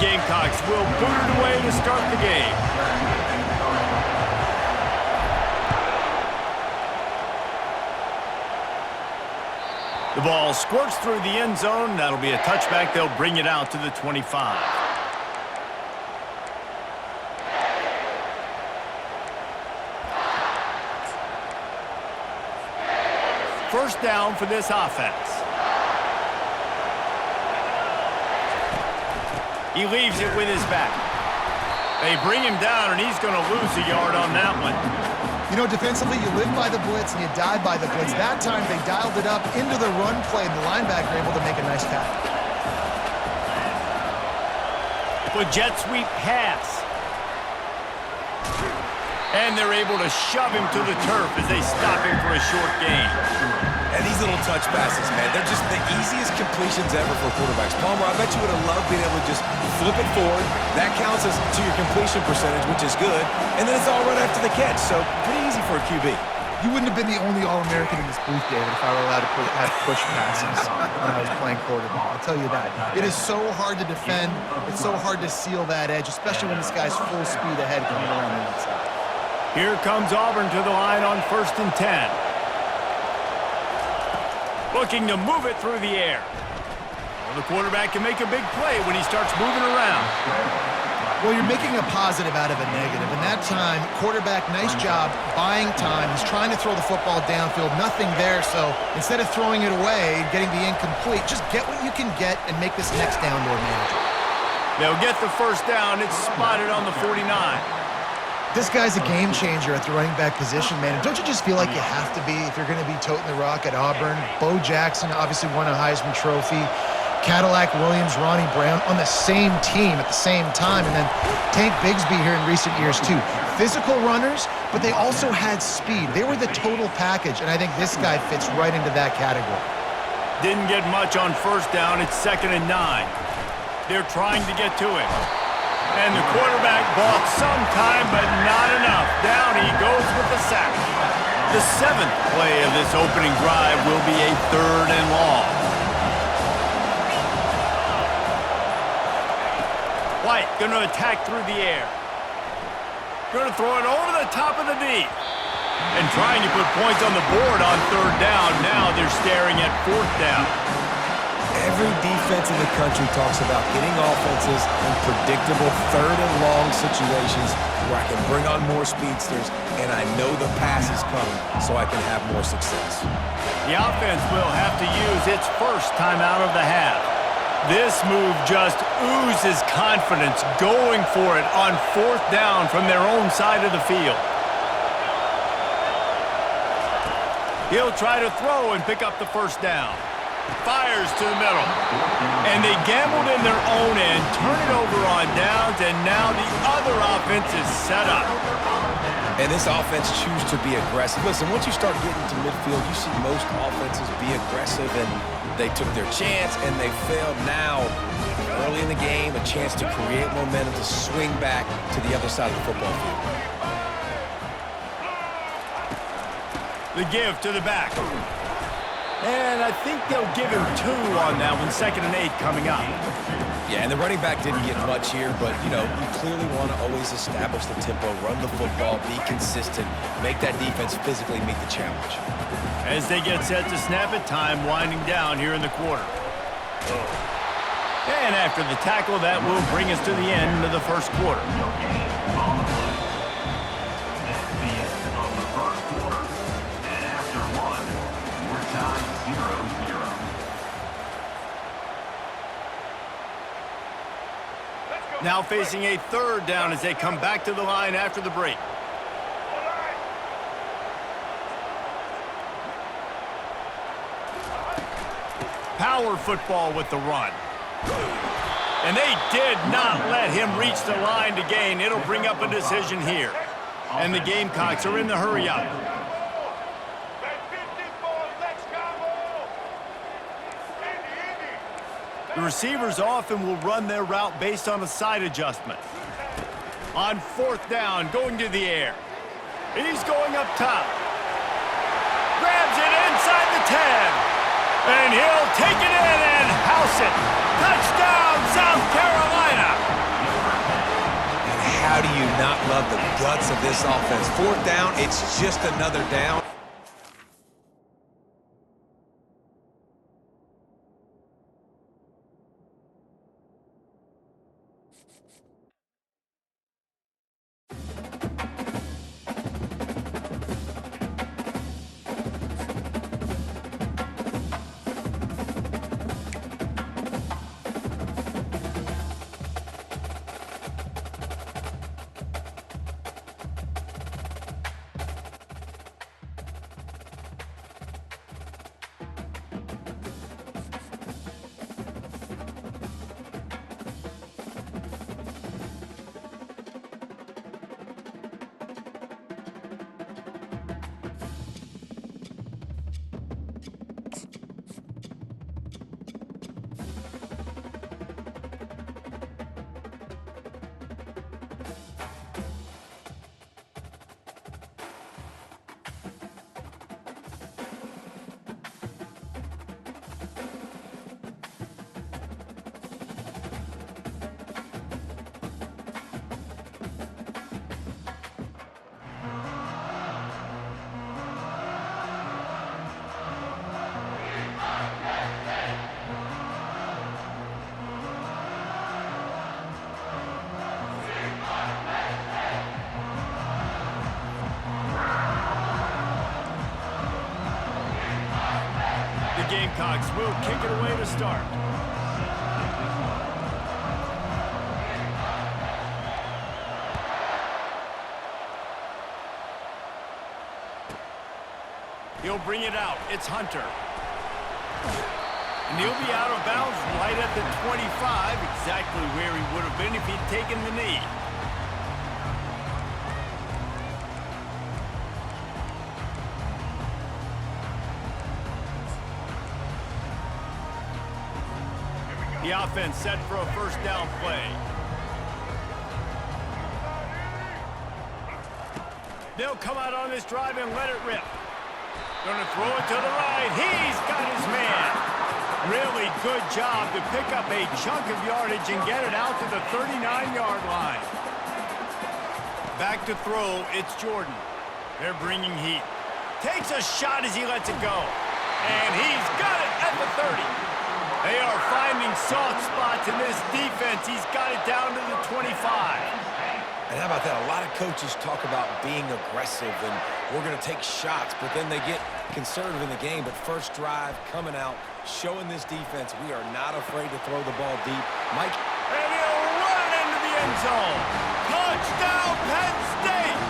Gamecocks will boot it away to start the game. The ball squirts through the end zone. That'll be a touchback. They'll bring it out to the 25. First down for this offense. He leaves it with his back. They bring him down, and he's going to lose a yard on that one. You know, defensively, you live by the blitz and you die by the blitz. That time, they dialed it up into the run play, and the linebacker able to make a nice tackle. The jet sweep pass. And they're able to shove him to the turf as they stop him for a short gain. And these little touch passes, man, they're just the easiest completions ever for quarterbacks. Palmer, I bet you would have loved being able to just flip it forward. That counts as to your completion percentage, which is good. And then it's all right after the catch, so pretty easy for a QB. You wouldn't have been the only All-American in this booth, David, if I were allowed to have push passes when I was playing quarterback. I'll tell you that. It is so hard to defend. It's so hard to seal that edge, especially when this guy's full speed ahead coming around the outside. Here comes Auburn to the line on 1st and 10. Looking to move it through the air. Well, the quarterback can make a big play when he starts moving around. Well, you're making a positive out of a negative. And that time, quarterback, nice job, buying time. He's trying to throw the football downfield. Nothing there, so instead of throwing it away, getting the incomplete, just get what you can get and make this next down more manageable. They'll get the first down. It's spotted on the 49. This guy's a game changer at the running back position, man. And don't you just feel like you have to be if you're going to be toting the rock at Auburn? Bo Jackson obviously won a Heisman Trophy. Cadillac Williams, Ronnie Brown on the same team at the same time. And then Tank Bigsby here in recent years, too. Physical runners, but they also had speed. They were the total package, and I think this guy fits right into that category. Didn't get much on first down. It's 2nd and 9. They're trying to get to it. And the quarterback bought some time, but not enough. Down he goes with the sack. The 7th play of this opening drive will be a 3rd and long. White going to attack through the air. Going to throw it over the top of the knee. And trying to put points on the board on 3rd down. Now they're staring at 4th down. Every defense in the country talks about getting offenses in predictable 3rd and long situations where I can bring on more speedsters and I know the pass is coming so I can have more success. The offense will have to use its first timeout of the half. This move just oozes confidence going for it on 4th down from their own side of the field. He'll try to throw and pick up the first down. Fires to the middle. And they gambled in their own end, turn it over on downs, and now the other offense is set up. And this offense chooses to be aggressive. Listen, once you start getting to midfield, you see most offenses be aggressive, and they took their chance, and they failed. Now, early in the game, a chance to create momentum, to swing back to the other side of the football field. The give to the back. And I think they'll give him 2 on that one. 2nd and 8 coming up. Yeah, and the running back didn't get much here, but, you know, you clearly want to always establish the tempo, run the football, be consistent, make that defense physically meet the challenge. As they get set to snap it, time winding down here in the quarter. And after the tackle, that will bring us to the end of the first quarter. Now facing a 3rd down as they come back to the line after the break. Power football with the run. And they did not let him reach the line to gain. It'll bring up a decision here. And the Gamecocks are in the hurry up. The receivers often will run their route based on a side adjustment. On 4th down, going to the air. He's going up top. Grabs it inside the 10. And he'll take it in and house it. Touchdown, South Carolina. how do you not love the guts of this offense? Fourth down, it's just another down. Gamecocks will kick it away to start. He'll bring it out. It's Hunter. And he'll be out of bounds right at the 25, exactly where he would have been if he'd taken the knee. The offense set for a first down play. They'll come out on this drive and let it rip. Gonna throw it to the right. He's got his man. Really good job to pick up a chunk of yardage and get it out to the 39-yard line. Back to throw, it's Jordan. They're bringing heat. Takes a shot as he lets it go. And he's got it at the 30. They are finding soft spots in this defense. He's got it down to the 25. And how about that? A lot of coaches talk about being aggressive and we're going to take shots, but then they get conservative in the game. But first drive coming out, showing this defense we are not afraid to throw the ball deep. Mike. And he'll run it into the end zone. Touchdown, Penn State.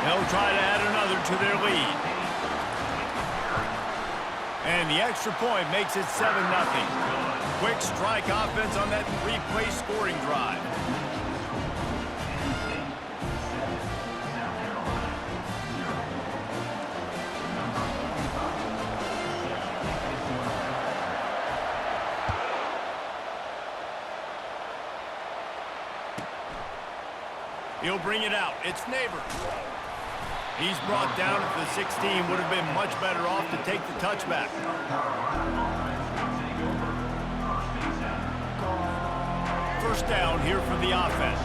They'll try to add another to their lead. And the extra point makes it 7-0. Quick strike offense on that three-play scoring drive. He'll bring it out. It's Neighbors. He's brought down at the 16. Would have been much better off to take the touchback. First down here for the offense.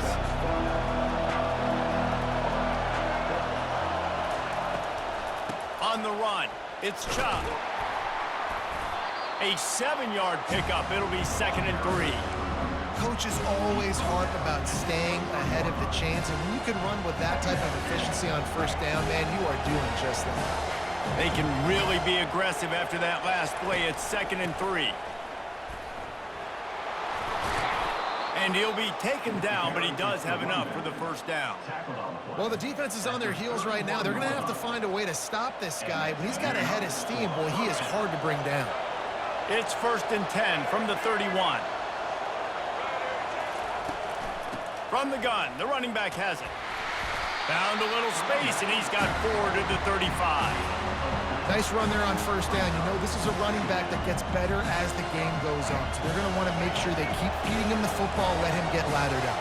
On the run, it's Chubb. A 7-yard pickup. It'll be 2nd and 3. Coaches always harp about staying ahead of the chains, and when you can run with that type of efficiency on first down, man, you are doing just that. They can really be aggressive after that last play. It's 2nd and 3. And he'll be taken down, but he does have enough for the first down. Well, the defense is on their heels right now. They're going to have to find a way to stop this guy. When he's got a head of steam, boy, he is hard to bring down. It's 1st and 10 from the 31. From the gun, the running back has it. Found a little space, and he's got 4 to the 35. Nice run there on first down. You know, this is a running back that gets better as the game goes on. So they're going to want to make sure they keep feeding him the football, let him get lathered up.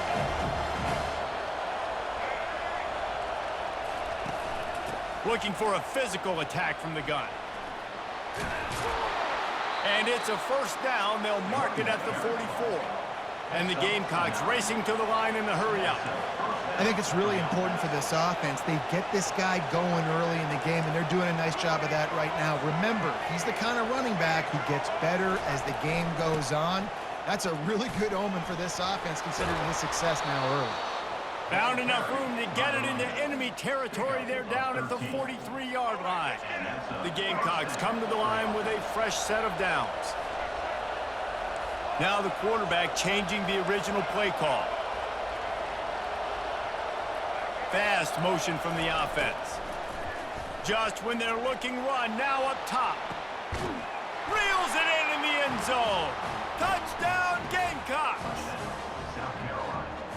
Looking for a physical attack from the gun. And it's a first down. They'll mark it at the 44. And the Gamecocks racing to the line in the hurry-up. I think it's really important for this offense. They get this guy going early in the game, and they're doing a nice job of that right now. Remember, he's the kind of running back who gets better as the game goes on. That's a really good omen for this offense, considering his success now early. Found enough room to get it into enemy territory. They're down at the 43-yard line. The Gamecocks come to the line with a fresh set of downs. Now the quarterback changing the original play call. Fast motion from the offense. Just when they're looking run, now up top. Reels it in the end zone. Touchdown Gamecocks.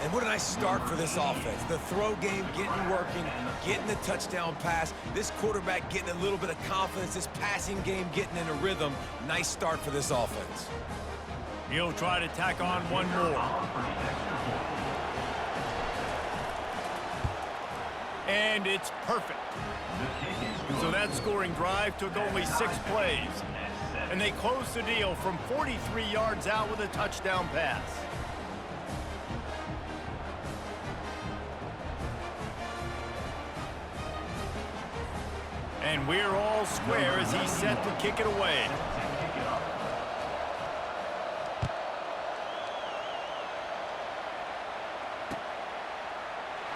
And what a nice start for this offense. The throw game getting working, getting the touchdown pass. This quarterback getting a little bit of confidence. This passing game getting in a rhythm. Nice start for this offense. He'll try to tack on one more. And it's perfect. So that scoring drive took only 6 plays. And they closed the deal from 43 yards out with a touchdown pass. And we're all square as he's set to kick it away.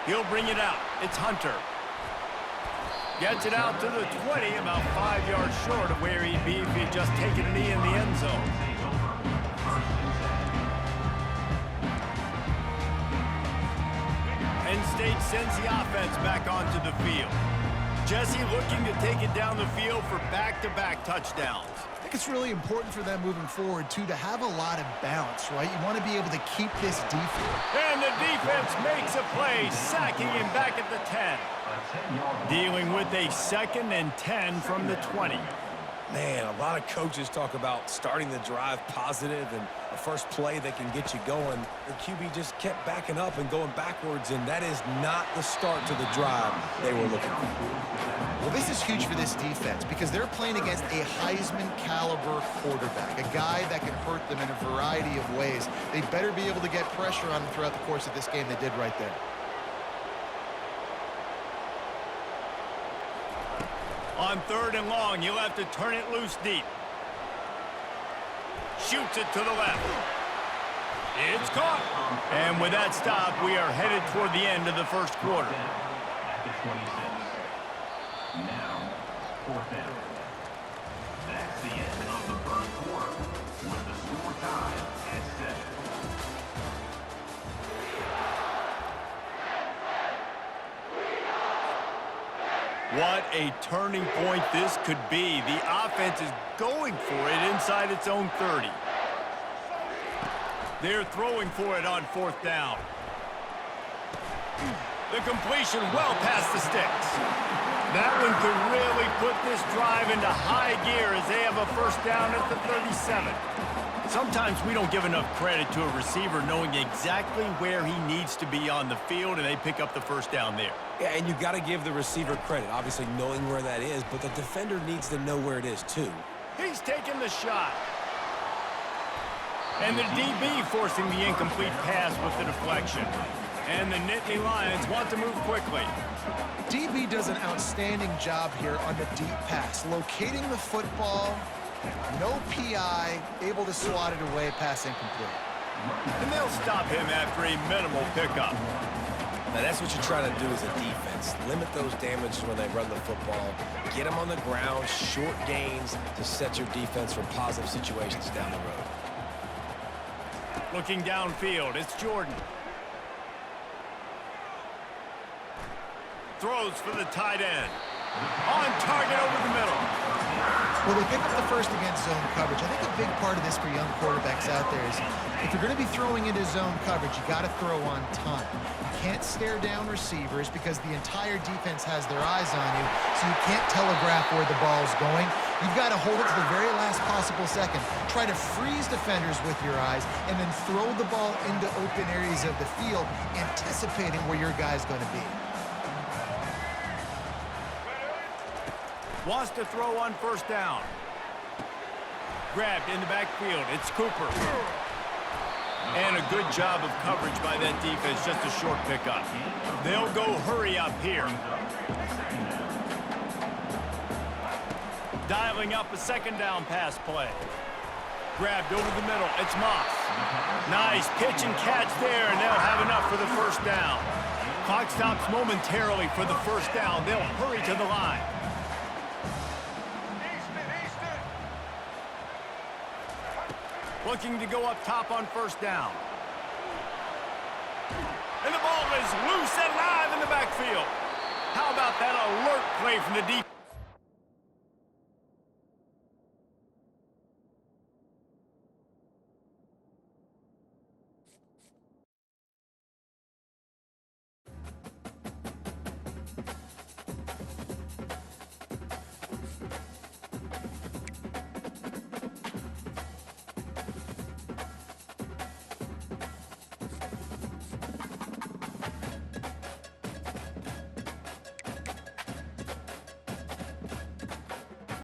He'll bring it out. It's Hunter. Gets it out to the 20, about 5 yards short of where he'd be if he'd just taken a knee in the end zone. Penn State sends the offense back onto the field. Jesse looking to take it down the field for back-to-back touchdowns. I think it's really important for them moving forward, too, to have a lot of bounce, right? You want to be able to keep this defense. And the defense makes a play, sacking him back at the 10. Dealing with a 2nd and 10 from the 20. Man, a lot of coaches talk about starting the drive positive and a first play that can get you going. The QB just kept backing up and going backwards, and that is not the start to the drive they were looking for. Well, this is huge for this defense because they're playing against a Heisman caliber quarterback, a guy that can hurt them in a variety of ways. They better be able to get pressure on them throughout the course of this game. They did right there. On 3rd and long, you'll have to turn it loose deep. Shoots it to the left. It's caught. And with that stop, we are headed toward the end of the first quarter. Now, 4th down. That's the end of the first quarter, with the score tied at 7. What a turning point this could be. The offense is going for it inside its own 30. They're throwing for it on 4th down. The completion well past the sticks. That one could really put this drive into high gear as they have a first down at the 37. Sometimes we don't give enough credit to a receiver knowing exactly where he needs to be on the field, and they pick up the first down there. Yeah, and you got to give the receiver credit, obviously knowing where that is, but the defender needs to know where it is too. He's taking the shot. And the DB forcing the incomplete pass with the deflection. And the Nittany Lions want to move quickly. DB does an outstanding job here on the deep pass, locating the football, no PI, able to swat it away, pass incomplete. And they'll stop him after a minimal pickup. Now that's what you're trying to do as a defense. Limit those damages when they run the football. Get them on the ground, short gains to set your defense for positive situations down the road. Looking downfield, it's Jordan. Throws for the tight end. On target over the middle. Well, they pick up the first against zone coverage. I think a big part of this for young quarterbacks out there is if you're going to be throwing into zone coverage, you got to throw on time. You can't stare down receivers because the entire defense has their eyes on you, so you can't telegraph where the ball's going. You've got to hold it to the very last possible second. Try to freeze defenders with your eyes and then throw the ball into open areas of the field, anticipating where your guy's going to be. Wants to throw on first down. Grabbed in the backfield. It's Cooper. And a good job of coverage by that defense, just a short pickup. They'll go hurry up here. Dialing up a second down pass play. Grabbed over the middle. It's Moss. Nice pitch and catch there, and they'll have enough for the first down. Clock stops momentarily for the first down. They'll hurry to the line. Looking to go up top on first down. And the ball is loose and live in the backfield. How about that alert play from the defense?